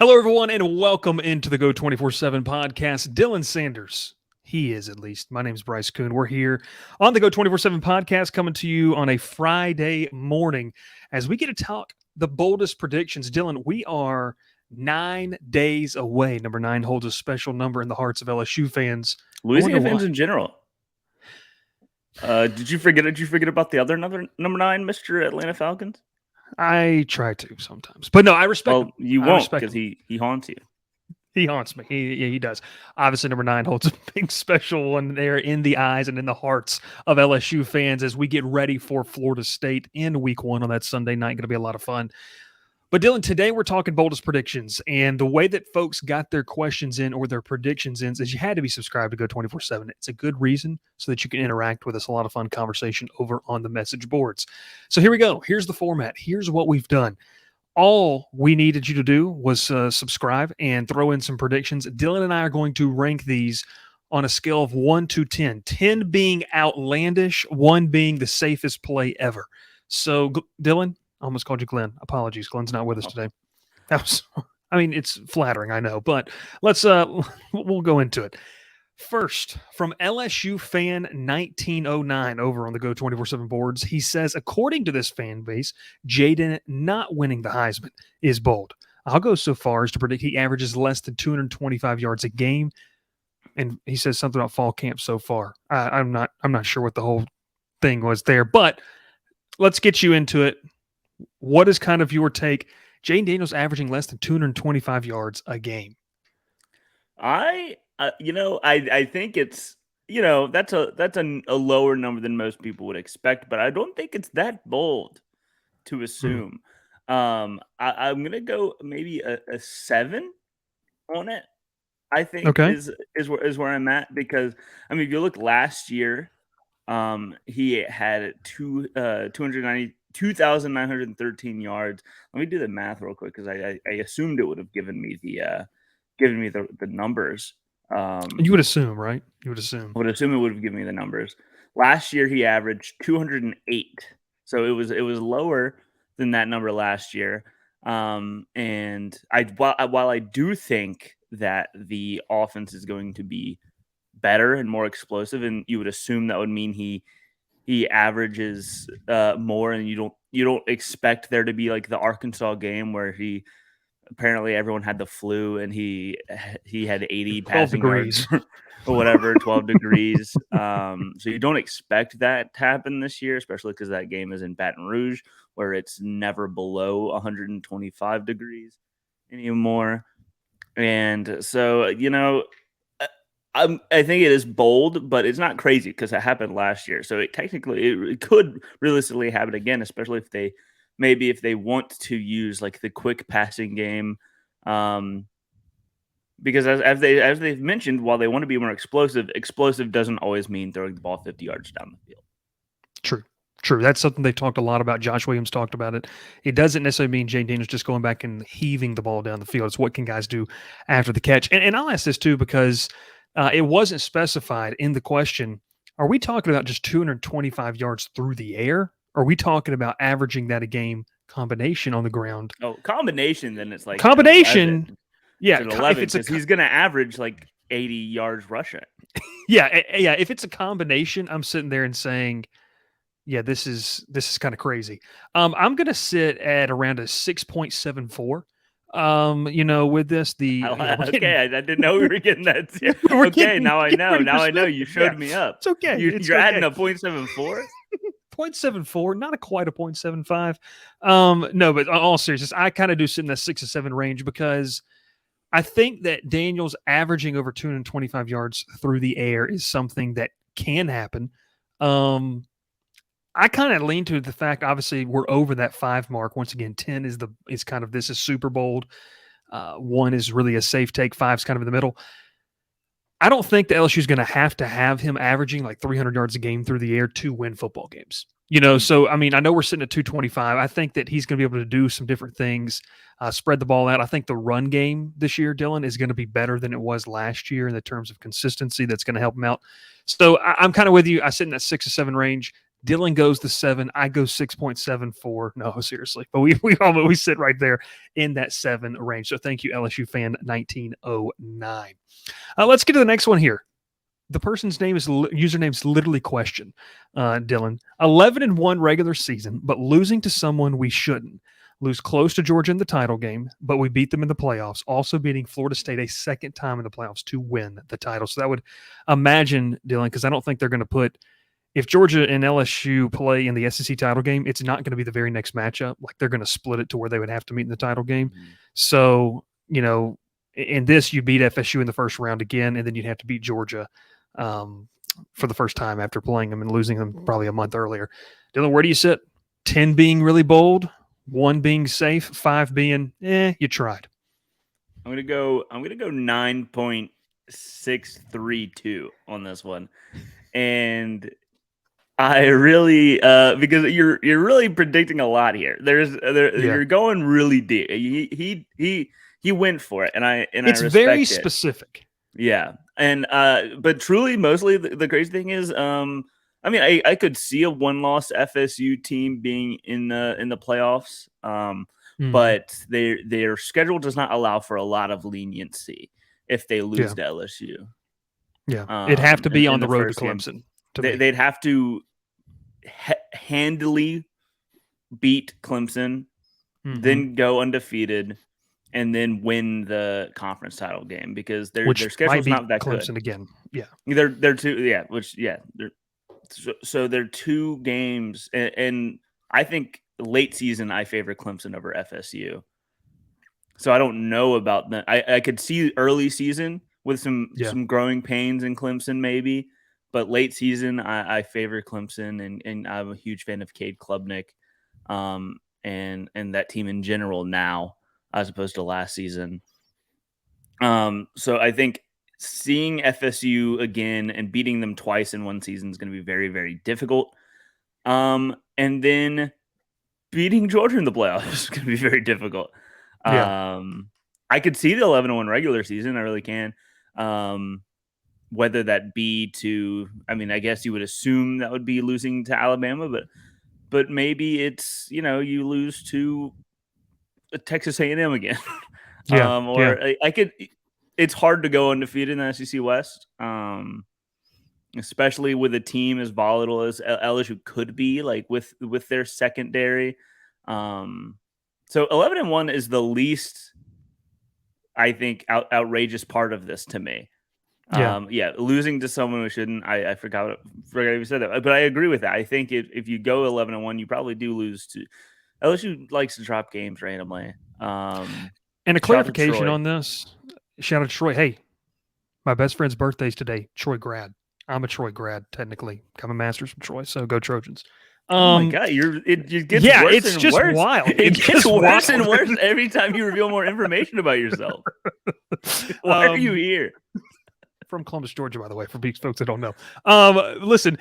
Hello, everyone, and welcome into the Go 24/7 podcast. Dylan Sanders, he is at least. My name is Bryce Kuhn. We're here on the Go 24/7 podcast, coming to you on a Friday morning as we get to talk the boldest predictions. Dylan, we are 9 days away. Number 9 holds a special number in the hearts of LSU fans. Louisiana fans in general. Did you forget about the other number 9, Mr. Atlanta Falcons? I try to sometimes, but no, I respect him. You won't because he haunts you. He haunts me. He does. Obviously, number 9 holds a big special one there in the eyes and in the hearts of LSU fans as we get ready for Florida State in week 1 on that Sunday night. Going to be a lot of fun. But Dylan, today we're talking boldest predictions, and the way that folks got their questions in or their predictions in is you had to be subscribed to Go 24/7. It's a good reason so that you can interact with us. A lot of fun conversation over on the message boards. So here we go. Here's the format. Here's what we've done. All we needed you to do was subscribe and throw in some predictions. Dylan and I are going to rank these on a scale of 1 to 10. 10 being outlandish, 1 being the safest play ever. So, Dylan, I almost called you Glenn. Apologies. Glenn's not with us today. It's flattering, I know, but let's we'll go into it. First, from LSU fan 1909 over on the Go 24/7 boards, he says, according to this fan base, Jaden not winning the Heisman is bold. I'll go so far as to predict he averages less than 225 yards a game, and he says something about fall camp so far. I'm not sure what the whole thing was there, but let's get you into it. What is kind of your take? Jayden Daniels averaging less than 225 yards a game. I think it's, that's a lower number than most people would expect, but I don't think it's that bold to assume. I'm going to go maybe a 7 on it. I think is where I'm at because, if you look last year, he had 2,913 yards. Let me do the math real quick because I assumed it would have given me the numbers. You would assume, right? You would assume. I would assume it would have given me the numbers. Last year he averaged 208, so it was lower than that number last year. And while I do think that the offense is going to be better and more explosive, and you would assume that would mean he averages more, and you don't expect there to be like the Arkansas game where apparently everyone had the flu and he had 80 passing degrees yards or whatever, 12 degrees. So you don't expect that to happen this year, especially because that game is in Baton Rouge where it's never below 125 degrees anymore. And so, I think it is bold, but it's not crazy because it happened last year. So it could realistically happen again, especially if they want to use like the quick passing game. Because as they've mentioned, while they want to be more explosive doesn't always mean throwing the ball 50 yards down the field. True. That's something they talked a lot about. Josh Williams talked about it. It doesn't necessarily mean Jayden Daniels just going back and heaving the ball down the field. It's what can guys do after the catch. And I'll ask this too because it wasn't specified in the question. Are we talking about just 225 yards through the air? Or are we talking about averaging that a game combination on the ground? Oh, combination, then it's like combination. 11, yeah, 11, because he's going to average like 80 yards rushing. Yeah. If it's a combination, I'm sitting there and saying, yeah, this is kind of crazy. I'm going to sit at around a 6.74. With this, I didn't know we were getting that. Okay, now I know. Now I know. You showed me up. It's okay. You're adding a 0.74. 0.74, not quite a 0.75. No, but in all seriousness, I kind of do sit in that 6 or 7 range because I think that Daniels averaging over 225 yards through the air is something that can happen. I kind of lean to the fact, obviously, we're over that 5 mark. Once again, 10 is kind of this is super bold. 1 is really a safe take. 5 is kind of in the middle. I don't think the LSU is going to have him averaging like 300 yards a game through the air to win football games. So, I know we're sitting at 225. I think that he's going to be able to do some different things, spread the ball out. I think the run game this year, Dylan, is going to be better than it was last year in the terms of consistency. That's going to help him out. So I'm kind of with you. I sit in that 6 or 7 range. Dylan goes to 7. I go 6.74. No, seriously. But we sit right there in that 7 range. So thank you, LSU fan 1909. Let's get to the next one here. The person's username's literally question, Dylan. 11-1 regular season, but losing to someone we shouldn't. Lose close to Georgia in the title game, but we beat them in the playoffs. Also beating Florida State a second time in the playoffs to win the title. So that would imagine, Dylan, because I don't think they're going to put, if Georgia and LSU play in the SEC title game, it's not going to be the very next matchup. Like they're going to split it to where they would have to meet in the title game. Mm-hmm. So, in this, you beat FSU in the first round again, and then you'd have to beat Georgia for the first time after playing them and losing them probably a month earlier. Dylan, where do you sit? 10 being really bold, 1 being safe, 5 being, you tried. I'm gonna go 9.632 on this one. And I really because you're really predicting a lot here. You're going really deep. He went for it, and I respect very specific. Yeah. And but truly, mostly the crazy thing is, I mean, I could see a 1-loss FSU team being in the playoffs, but their schedule does not allow for a lot of leniency if they lose to LSU. Yeah, it'd have to be on the road to Clemson. They'd have to handily beat Clemson, then go undefeated, and then win the conference title game because their schedule's not that Clemson good. Again. Yeah. They're two, so they're 2 games, and I think late season I favor Clemson over FSU. So I don't know about that. I could see early season with some growing pains in Clemson maybe, but late season I favor Clemson, and I'm a huge fan of Cade Klubnik, and that team in general now, as opposed to last season. So I think seeing FSU again and beating them twice in one season is going to be very, very difficult. And then beating Georgia in the playoffs is going to be very difficult. I could see the 11-1 regular season. I really can. Whether that be to, I mean, I guess you would assume that would be losing to Alabama, but maybe it's, you lose to Texas A&M again. I could. It's hard to go undefeated in the SEC West, especially with a team as volatile as LSU could be, like with their secondary. So 11-1 is the least, I think, outrageous part of this to me. Losing to someone who shouldn't. I forgot if you said that, but I agree with that. I think if you go 11-1, you probably do lose to. LSU likes to drop games randomly. And a clarification on this. Shout out to Troy. Hey, my best friend's birthday's today. Troy grad. I'm a Troy grad, technically. I'm a master's from Troy, so go Trojans. Oh my God, it gets worse it's and just worse. Wild. It gets worse and worse every time you reveal more information about yourself. Why are you here? From Columbus, Georgia, by the way, for folks that don't know. Listen,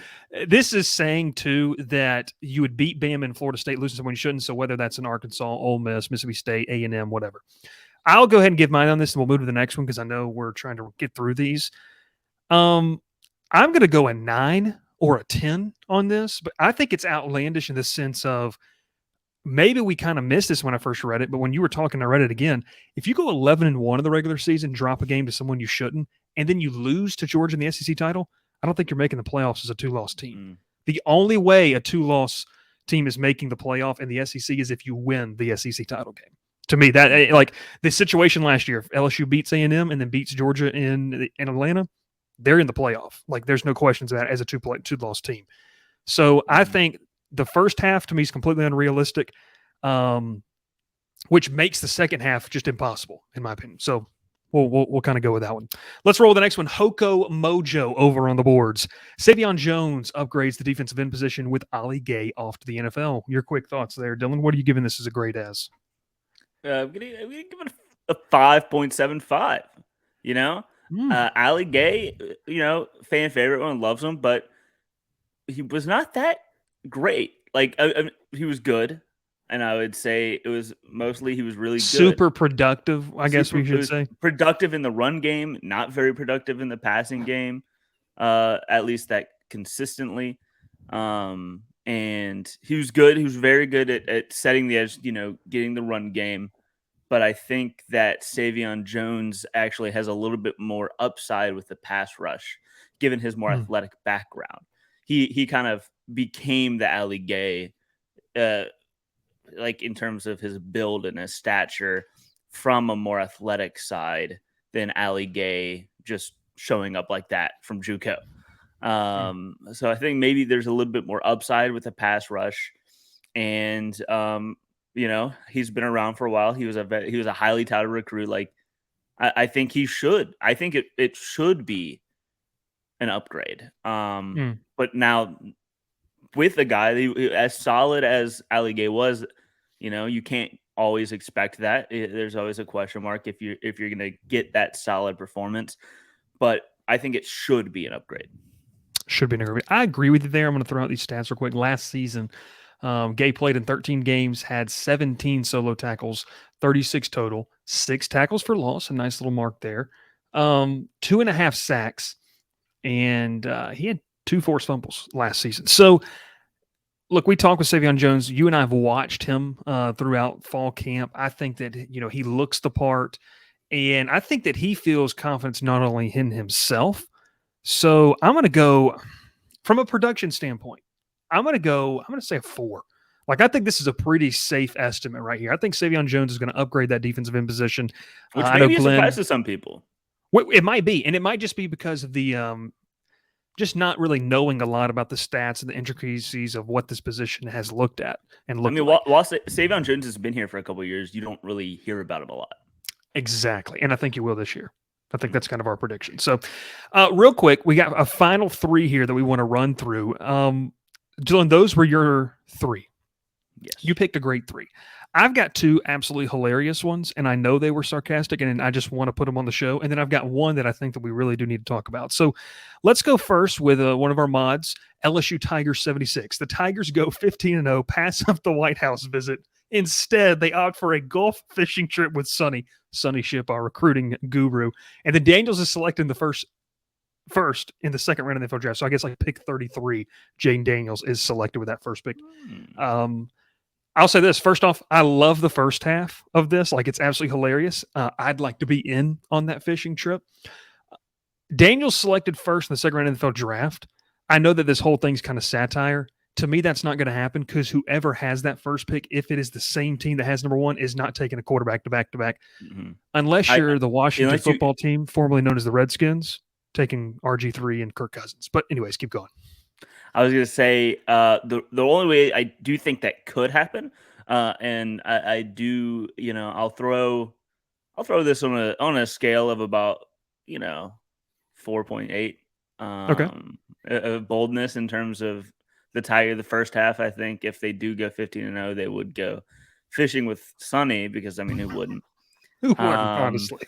this is saying, too, that you would beat Bama and Florida State, losing someone you shouldn't, so whether that's in Arkansas, Ole Miss, Mississippi State, A&M, whatever. I'll go ahead and give mine on this, and we'll move to the next one because I know we're trying to get through these. I'm going to go a 9 or a 10 on this, but I think it's outlandish in the sense of maybe we kind of missed this when I first read it, but when you were talking, I read it again. If you go 11-1 in the regular season, drop a game to someone you shouldn't, and then you lose to Georgia in the SEC title, I don't think you're making the playoffs as a 2-loss team. The only way a 2-loss team is making the playoff in the SEC is if you win the SEC title game. To me, that like the situation last year, if LSU beats A&M and then beats Georgia in Atlanta, they're in the playoff. Like there's no questions about it as a 2-loss team. So I think the first half to me is completely unrealistic, which makes the second half just impossible in my opinion. So we'll kind of go with that one. Let's roll with the next one. Hoko Mojo over on the boards. Savion Jones upgrades the defensive end position with Ali Gay off to the NFL. Your quick thoughts there, Dylan. What are you giving this as a grade as? I'm gonna give it a 5.75. Ali Gay, fan favorite, one loves him, but he was not that great. Like he was good, and I would say it was mostly he was really good. Super productive, I guess we should say. Productive in the run game, not very productive in the passing game. At least that consistently. and he was good. He was very good at setting the edge, getting the run game. But I think that Savion Jones actually has a little bit more upside with the pass rush, given his more Mm, athletic background. He kind of became the Ali Gay, uh, like in terms of his build and his stature, from a more athletic side than Ali Gay just showing up like that from JUCO. mm. So I think maybe there's a little bit more upside with the pass rush, and he's been around for a while. He was a highly touted recruit. Like I think he should. I think it should be an upgrade. Mm. But now with a guy as solid as Ali Gay was, you can't always expect that. There's always a question mark if you're going to get that solid performance. But I think it should be an upgrade. Should be an agreement. I agree with you there. I'm going to throw out these stats real quick. Last season, Gay played in 13 games, had 17 solo tackles, 36 total, 6 tackles for loss, a nice little mark there, 2.5 sacks, and he had 2 forced fumbles last season. So, look, we talked with Savion Jones. You and I have watched him throughout fall camp. I think that he looks the part, and I think that he feels confidence not only in himself. So I'm going to go from a production standpoint. I'm going to say a 4. Like, I think this is a pretty safe estimate right here. I think Savion Jones is going to upgrade that defensive end position. Which I may know be a surprise Glenn. to some people. It might be, and it might just be because of the just not really knowing a lot about the stats and the intricacies of what this position has looked at and I looked mean, like. while Savion Jones has been here for a couple of years, you don't really hear about him a lot. Exactly, and I think you will this year. I think Mm. that's kind of our prediction. So, real quick, we got a final 3 here that we want to run through. Dylan, those were your 3. Yes. You picked a great 3. I've got 2 absolutely hilarious ones, and I know they were sarcastic, and I just want to put them on the show. And then I've got one that I think that we really do need to talk about. So let's go first with one of our mods, LSU Tigers 76. The Tigers go 15-0, pass up the White House visit. Instead, they opt for a golf fishing trip with Sonny Ship, our recruiting guru. And then Daniels is selecting the first in the second round of the NFL draft. So I guess like pick 33, Jane Daniels is selected with that first pick. Hmm. I'll say this. First off, I love the first half of this. Like, it's absolutely hilarious. I'd like to be in on that fishing trip. Daniels selected first in the second round of the NFL draft. I know that this whole thing's kind of satire. To me, that's not going to happen because whoever has that first pick, if it is the same team that has number 1, is not taking a quarterback to back-to-back. Mm-hmm. Unless you're the Washington unless you- football team, formerly known as the Redskins, taking RG3 and Kirk Cousins. But anyways, keep going. I was going to say the only way I do think that could happen, and I do, I'll throw this on a scale of about 4.8 Okay. of boldness in terms of the first half. I think if they do go 15-0, they would go fishing with Sonny because I mean who wouldn't? Who wouldn't, honestly?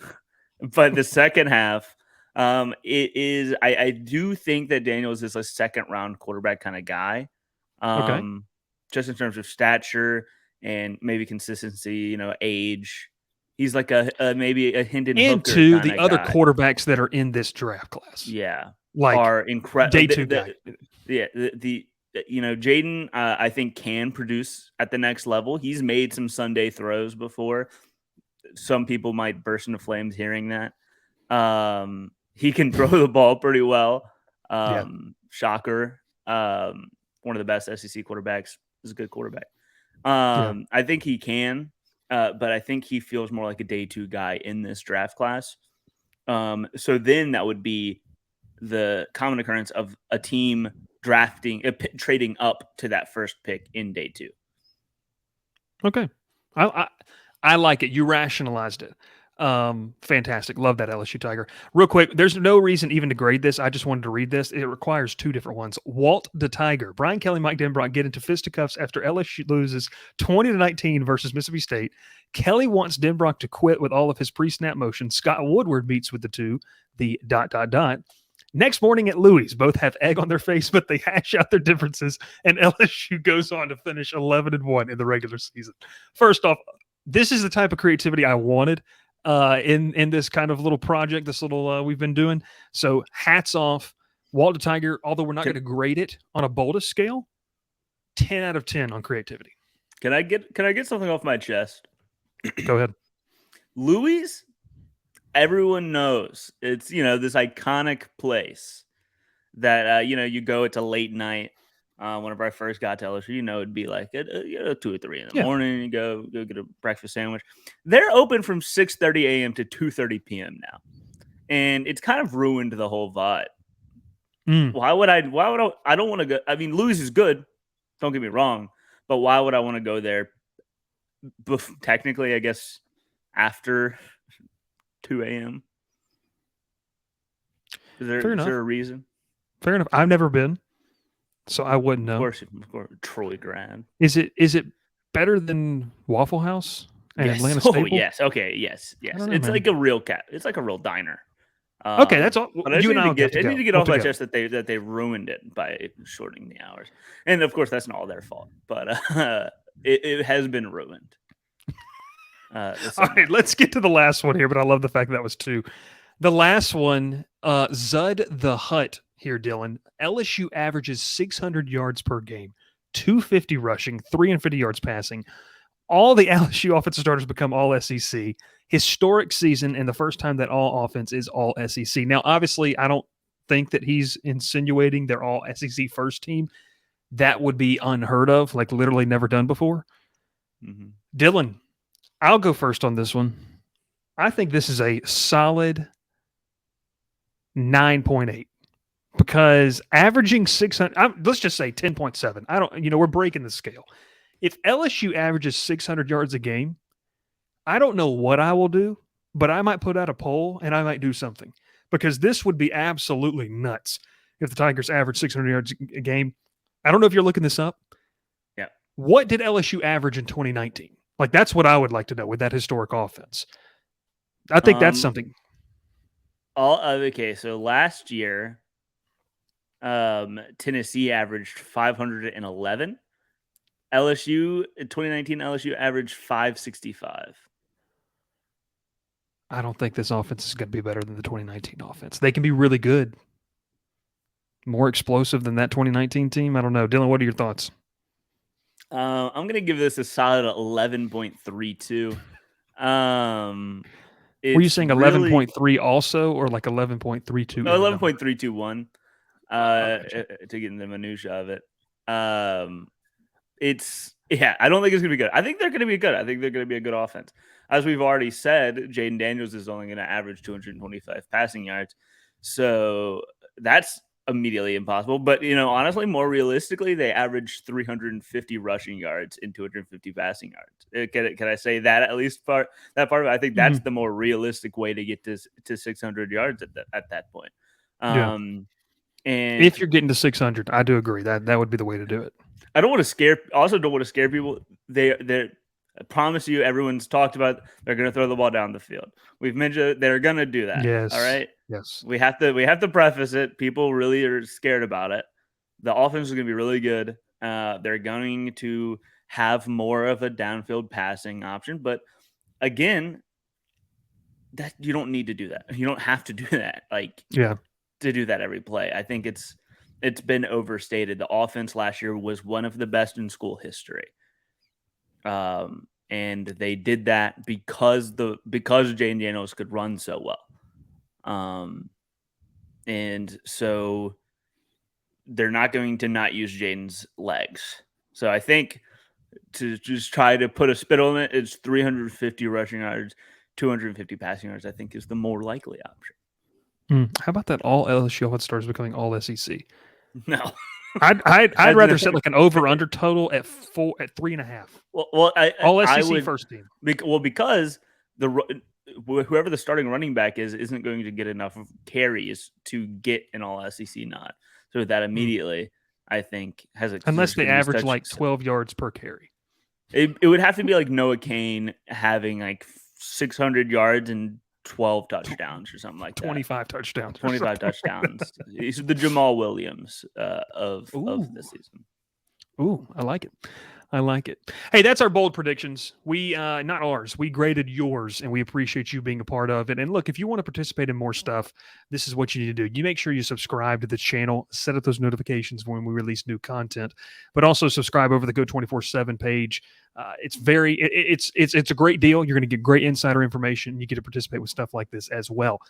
But the second half, it is. I do think that Daniels is a second round quarterback kind of guy, Okay. just in terms of stature and maybe consistency. Age. He's like maybe a Hendon And Hooker 2, kind the of other guy. quarterbacable that are in this draft class. Yeah, Like, are incredible. day 2 guy. Yeah, Jaden, I think can produce at the next level. He's made some Sunday throws before. Some people might burst into flames hearing that. He can throw the ball pretty well. Yeah. Shocker. One of the best SEC quarterbacks. Is a good quarterback. Yeah. I think he can, but I think he feels more like a day 2 guy in this draft class. So then that would be the common occurrence of a team trading up to that first pick in day 2. Okay. I like it. You rationalized it. Fantastic. Love that, LSU Tiger. Real quick, there's no reason even to grade this. I just wanted to read this. It requires 2 different ones. Walt the Tiger. Brian Kelly, Mike Denbrock get into fisticuffs after LSU loses 20-19 versus Mississippi State. Kelly wants Denbrock to quit with all of his pre-snap motion. Scott Woodward meets with the two. The ... Next morning at Louies, both have egg on their face, but they hash out their differences, and LSU goes on to finish 11-1 in the regular season. First off, this is the type of creativity I wanted in this kind of little project, this little we've been doing. So hats off, Walter Tiger. Although we're not going to grade it on a Boldest scale, 10 out of 10 on creativity. Can I get something off my chest? Go ahead. Louies, everyone knows it's this iconic place that you go. It's a late night. Whenever I first got to LSU, it'd be like at 2 or 3 in the Yeah. morning. You go get a breakfast sandwich. They're open from 6:30 a.m. to 2:30 p.m. now, and it's kind of ruined the whole vibe. Why would I? I don't want to go. I mean, Louis is good. Don't get me wrong, but why would I want to go there? Technically, I guess after 2 a.m. Is there a reason? Fair enough. I've never been, so I wouldn't know. Of course, Troy grad. Is it better than Waffle House and Yes. Atlanta Staple? Yes. Okay. Yes. Know, it's man. like a real cat. It's like a real diner. Okay, that's all. But I need to get off my chest that they ruined it by shortening the hours, and of course that's not all their fault, but it has been ruined. All right, let's get to the last one here. But I love the fact that was 2. The last one, Zud the Hut here, Dylan. LSU averages 600 yards per game, 250 rushing, 350 yards passing. All the LSU offensive starters become all SEC. Historic season and the first time that all offense is all SEC. Now, obviously, I don't think that he's insinuating they're all SEC first team. That would be unheard of, like literally never done before. Mm-hmm. Dylan, I'll go first on this one. I think this is a solid 9.8 because averaging 600, let's just say 10.7. I don't, we're breaking the scale. If LSU averages 600 yards a game, I don't know what I will do, but I might put out a poll and I might do something because this would be absolutely nuts if the Tigers average 600 yards a game. I don't know if you're looking this up. Yeah. What did LSU average in 2019? Like, that's what I would like to know with that historic offense. I think that's something. Okay, so last year, Tennessee averaged 511. LSU in 2019, LSU averaged 565. I don't think this offense is going to be better than the 2019 offense. They can be really good. More explosive than that 2019 team. I don't know. Dylan, what are your thoughts? I'm going to give this a solid 11.32. Were you saying 11.3 also, or like 11.32? No, 11.321. To get in the minutia of it. I don't think it's going to be good. I think they're going to be good. I think they're going to be a good offense. As we've already said, Jaden Daniels is only going to average 225 passing yards. So that's immediately impossible. But, honestly, more realistically, they average 350 rushing yards and 250 passing yards. Can I say that at least that part of it? I think that's the more realistic way to get to 600 yards at that point. And if you're getting to 600, I do agree that would be the way to do it. I don't want to scare people. I promise you, everyone's talked about they're going to throw the ball down the field. We've mentioned they're going to do that. Yes. All right. Yes. We have to preface it. People really are scared about it. The offense is going to be really good. They're going to have more of a downfield passing option, but again, that you don't need to do that. You don't have to do that. To do that every play. I think it's been overstated. The offense last year was one of the best in school history. And they did that because Jaden Daniels could run so well. And so they're not going to not use Jaden's legs. So I think to just try to put a spit on it, it's 350 rushing yards, 250 passing yards, I think is the more likely option. How about that all LSU offense starters becoming all SEC? No. I'd rather set like an over-under total at 3.5. Well, all SEC first team. Because whoever the starting running back isn't going to get enough carries to get an all SEC nod. So that immediately, I think, unless they average like 12 yards per carry. It would have to be like Noah Kane having like 600 yards and 12 touchdowns or something like that. 25 touchdowns. 25 touchdowns. He's the Jamal Williams of the season. Ooh, I like it. I like it. Hey, that's our bold predictions. We not ours. We graded yours, and we appreciate you being a part of it. And look, if you want to participate in more stuff, this is what you need to do. You make sure you subscribe to the channel, set up those notifications when we release new content, but also subscribe over the Go 24/7 page. It's a great deal. You're going to get great insider information. You get to participate with stuff like this as well.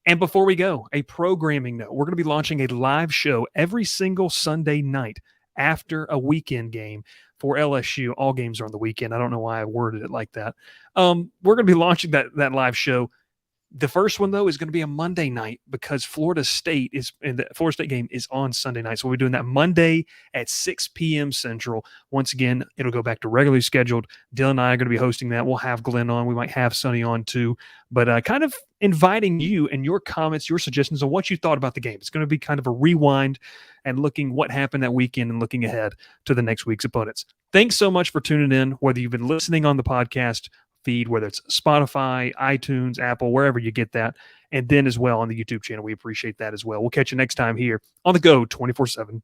And before we go, a programming note: we're going to be launching a live show every single Sunday night after a weekend game for LSU. All games are on the weekend. I don't know why I worded it like that. We're going to be launching that live show. The first one, though, is going to be a Monday night because Florida State game is on Sunday night. So we'll be doing that Monday at 6 p.m. Central. Once again, it'll go back to regularly scheduled. Dylan and I are going to be hosting that. We'll have Glenn on. We might have Sonny on too. But kind of inviting you and your comments, your suggestions on what you thought about the game. It's going to be kind of a rewind and looking what happened that weekend and looking ahead to the next week's opponents. Thanks so much for tuning in, whether you've been listening on the podcast feed, whether it's Spotify, iTunes, Apple, wherever you get that, and then as well on the YouTube channel. We appreciate that as well. We'll catch you next time here on the Go 24/7.